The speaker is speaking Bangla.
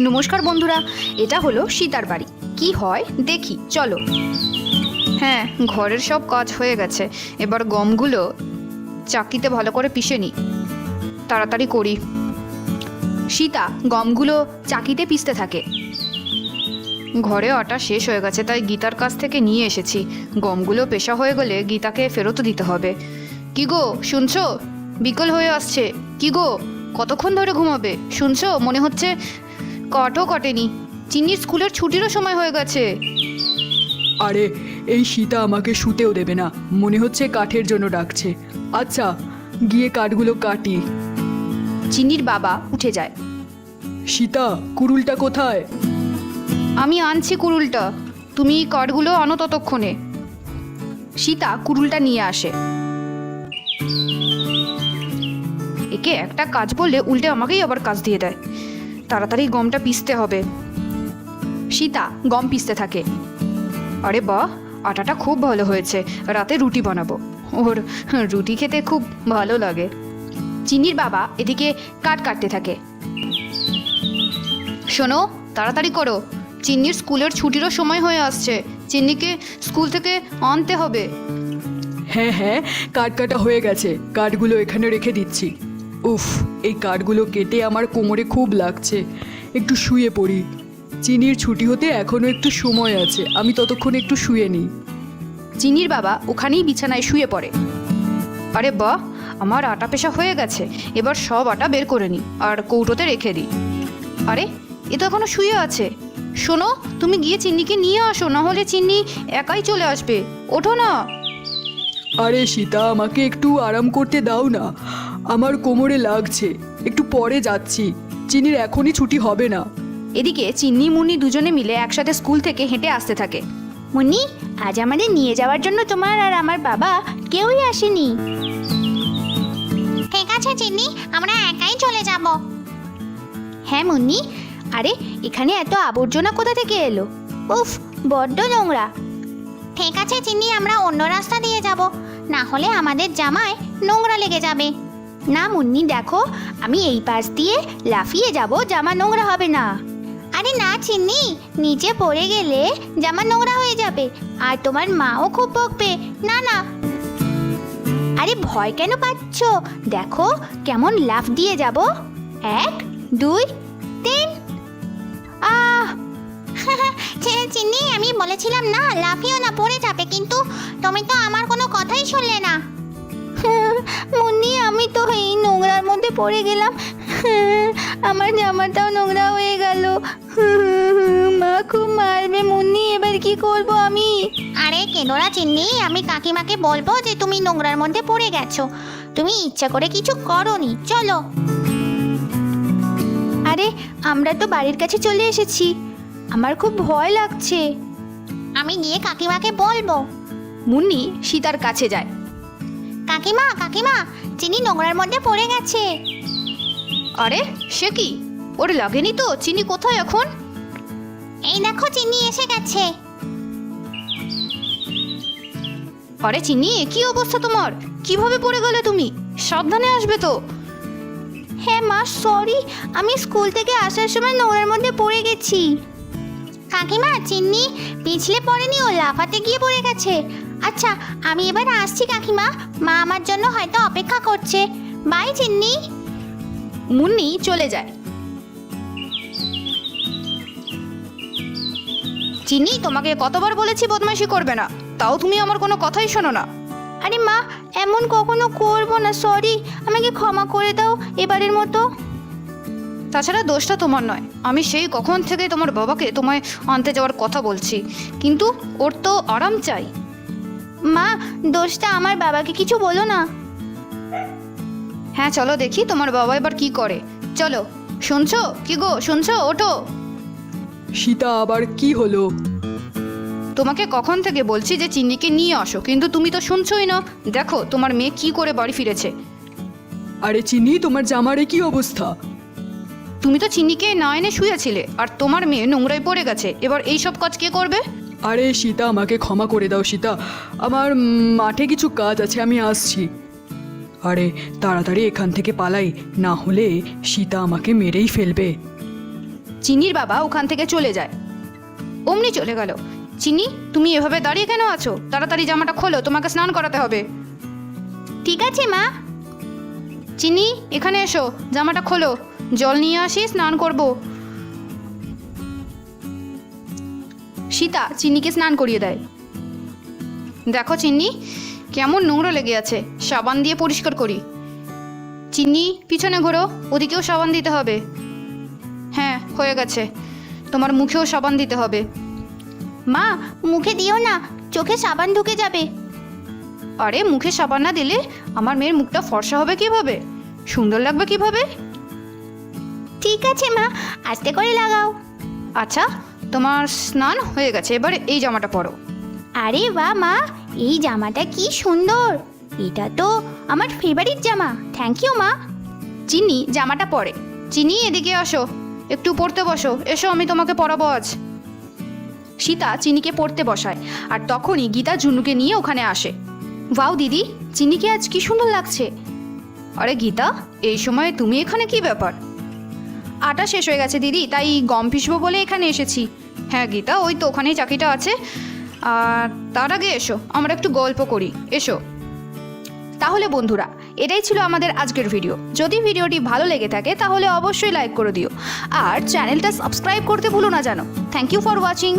নমস্কার বন্ধুরা, এটা হলো সীতার বাড়ি। কি হয় দেখি, চলো। হ্যাঁ, ঘরের সব কাজ হয়ে গেছে। এবার গমগুলো চাকিতে ভালো করে পিষে নিই, তাড়াতাড়ি করি। সীতা গমগুলো চাকিতে পিষতে থাকে। ঘরে আটা শেষ হয়ে গেছে, তাই গীতার কাছ থেকে নিয়ে এসেছি। গমগুলো পেশা হয়ে গেলে গীতাকে ফেরত দিতে হবে। কি গো, শুনছো? বিকেল হয়ে আসছে। কি গো, কতক্ষণ ধরে ঘুমাবে? শুনছো? মনে হচ্ছে কাঠও কাটেনি। চিন্নির স্কুলের ছুটিরও সময় হয়ে গেছে। আরে এই সীতা আমাকে শুতেও দেবে না, মনে হচ্ছে কাঠের জন্য ডাকছে। আচ্ছা, গিয়ে কাঠগুলো কাটি। চিন্নির বাবা উঠে যায়। সীতা, কুড়ুলটা কোথায়? আমি আনছি কুড়ুলটা, তুমি কাঠগুলো আনো ততক্ষণে। সীতা কুড়ুলটা নিয়ে আসে। একে একটা কাজ বললে উল্টে আমাকেই আবার কাজ দিয়ে দেয়। তাড়াতাড়ি গমটা পিষতে হবে। সীতা গম পিষতে থাকে। আরে বাহ, আটাটা খুব ভালো হয়েছে। রাতে রুটি বানাবো। ওর রুটি খেতে খুব ভালো লাগে। চিনির বাবা এদিকে কাঠ কাটতে থাকে। শোনো, তাড়াতাড়ি করো, চিন্নির স্কুলের ছুটিরও সময় হয়ে আসছে। চিন্নিকে স্কুল থেকে আনতে হবে। হ্যাঁ হ্যাঁ, কাঠ কাটা হয়ে গেছে, কাঠগুলো এখানে রেখে দিচ্ছি। উফ, এই কাঠগুলো কেটে আমার কোমরে খুব লাগছে। একটু শুয়ে পড়ি। চিনির ছুটি হতে এখনো একটু সময় আছে, আমি ততক্ষণ একটু শুয়ে নিই। চিনির বাবা ওখানেই বিছানায় শুয়ে পড়ে। আরে বাহ, আমার আটা পেশা হয়ে গেছে। এবার সব আটা বের করে নিই আর কৌটোতে রেখে দিই। আরে, এ তো এখনো শুয়ে আছে। শোনো, তুমি গিয়ে চিন্নিকে নিয়ে আসো, না হলে চিন্নি একাই চলে আসবে। ওঠো না। আরে সীতা, আমাকে একটু আরাম করতে দাও না, আমার কোমরে লাগছে। একটু পরে যাচ্ছি, চিনির এখনই ছুটি হবে না। এদিকে চিন্নি মুন্নি দুজনে মিলে একসাথে স্কুল থেকে হেঁটে আসতে থাকে। মুন্নি, আজ আমাদের নিয়ে যাওয়ার জন্য তোমার আর আমার বাবা কেউই আসেনি। ঠিক আছে চিন্নি, আমরা একাই চলে যাব। হ্যাঁ মুন্নি, আরে এখানে এত আবর্জনা কোথা থেকে এলো? উফ, বড্ড নোংরা। ঠিক আছে চিন্নি, আমরা অন্য রাস্তা দিয়ে যাব, না হলে আমাদের জামায় নোংরা লেগে যাবে। না মুন্নি, দেখো, আমি এই পাশ দিয়ে লাফিয়ে যাব, জামা নোংরা হবে না। আরে না চিন্নি, নিচে পড়ে গেলে জামা নোংরা হয়ে যাবে আর তোমার মাও খুব বকবে। না না। আরে ভয় কেন পাচ্ছ? দেখো কেমন লাফ দিয়ে যাব। 1 2 3। আহ চিন্নি, আমি বলেছিলাম না লাফিও না, পড়ে যাবে, কিন্তু তুমি তো আমার কোনো কথাই শুনলে না। মুন্নি, আমি তো এই নোংরার মধ্যে পড়ে গেলাম। আমার জামাটাও নোংরা হয়ে গেল। মা খুব মারবে। মুন্নি, এবার কি করব আমি? আরে কেঁদো না চিন্নি, আমি কাকিমাকে বলবো যে তুমি নোংরার মধ্যে পড়ে গেছো। তুমি ইচ্ছা করে কিছু করোনি। চলো। আরে আমরা তো বাড়ির কাছে চলে এসেছি, আমার খুব ভয় লাগছে। আমি গিয়ে কাকিমাকে বলবো। মুন্নি সীতার কাছে যায়। কাকিমা কাকিমা, চিনি নোংরার মধ্যে পড়ে গেছে। আরে সে কি, ওর লাগেনি তো? চিনি কোথায় এখন? এই দেখো, চিনি এসে গেছে। আরে চিনি, কি অবস্থা তোমার? কিভাবে পড়ে গেলে তুমি? সাবধানে আসবে তো। হ্যাঁ মা, সরি, আমি স্কুল থেকে আসার সময় নোংরার মধ্যে পড়ে গেছি। কাকিমা, চিন্নি পিছলে পড়েনি, ও লাফাতে গিয়ে পড়ে গেছে। আচ্ছা, আমি এবার আসছি কাকিমা, মা আমার জন্য হয়তো অপেক্ষা করছে। বাই চিন্নি। মুন্নি চলে যায়। চিনি, তোমাকে কতবার বলেছি বদমাইশি করবে না, তাও তুমি আমার কোনো কথাই শোনো না। আরে মা, এমন কখনো করবো না, সরি, আমাকে ক্ষমা করে দাও এবারের মতো। তাছাড়া দোষটা তোমার নয়। আমি সেই কখন থেকে তোমার বাবাকে তোমায় আনতে যাওয়ার কথা বলছি, কিন্তু ওর তো আরাম চাই। মা, দোষটা আমার, বাবাকে কিছু বলো না। হ্যাঁ চলো দেখি তোমার বাবা এবার কি করে। চলো। শুনছো? কি গো, শুনছো? ওঠো। সীতা, আবার কি হলো? তোমাকে কখন থেকে বলছি যে চিন্নিকে নিয়ে আসো, কিন্তু তুমি তো শুনছোই না। দেখো তোমার মেয়ে কি করে বাড়ি ফিরেছে। আরে চিনি, তোমার জামারে কি অবস্থা? তুমি তো চিন্নিকে না এনে শুয়েছিলে, আর তোমার মেয়ে নোংরায় পড়ে গেছে। এবার এই সব কাজ কে করবে? আরে সীতা, আমাকে ক্ষমা করে দাও সীতা, আমার মাঠে কিছু কাজ আছে, আমি আসছি। আরে তাড়াতাড়ি এখান থেকে পালাই, না হলে সীতা আমাকে মেরেই ফেলবে। চিনির বাবা ওখান থেকে চলে যায়। অমনি চলে গেল। চিনি, তুমি এভাবে দাঁড়িয়ে কেন আছো? তাড়াতাড়ি জামাটা খোলো, তোমাকে স্নান করাতে হবে। ঠিক আছে মা। চিনি, এখানে এসো, জামাটা খোলো, জল নিয়ে আসি, স্নান করব। সীতা চিনিকে স্নান করিয়ে দেয়। দেখো চিনি, কেমন নোংরা লেগে আছে, সাবান দিয়ে পরিষ্কার করি। চিনি, পিছনে ঘোরো, ওদিকেও সাবান দিতে হবে। হ্যাঁ, হয়ে গেছে, তোমার মুখেও সাবান দিতে হবে। মা, মুখে দিও না, চোখে সাবান ঢুকে যাবে। আরে মুখে সাবান না দিলে আমার মেয়ের মুখটা ফর্সা হবে কিভাবে, সুন্দর লাগবে কিভাবে? ঠিক আছে মা, আস্তে করে লাগাও। আচ্ছা, তোমার স্নান হয়ে গেছে, এবার এই জামাটা পরো। আরে বাহ মা, এই জামাটা কি সুন্দর, এটা তো আমার ফেভারিট জামা। থ্যাংক ইউ মা। চিনি জামাটা পরে। চিনি, এদিকে আসো, একটু পড়তে বসো, এসো আমি তোমাকে পড়াবো আজ। সীতা চিনিকে পড়তে বসায়, আর তখনই গীতা ঝুনুকে নিয়ে ওখানে আসে। ওয়াও দিদি, চিনিকে আজ কি সুন্দর লাগছে। আরে গীতা, এই সময় তুমি এখানে কি ব্যাপার? আটা শেষ হয়ে গেছে দিদি, তাই গম পিসবো বলে এখানে এসেছি। হ্যাঁ গীতা, ওই তো ওখানেই চাকরিটা আছে। আর তার আগে এসো, আমরা একটু গল্প করি, এসো। তাহলে বন্ধুরা, এটাই ছিল আমাদের আজকের ভিডিও। যদি ভিডিওটি ভালো লেগে থাকে তাহলে অবশ্যই লাইক করে দিও, আর চ্যানেলটা সাবস্ক্রাইব করতে ভুলো না জানো। Thank you for watching.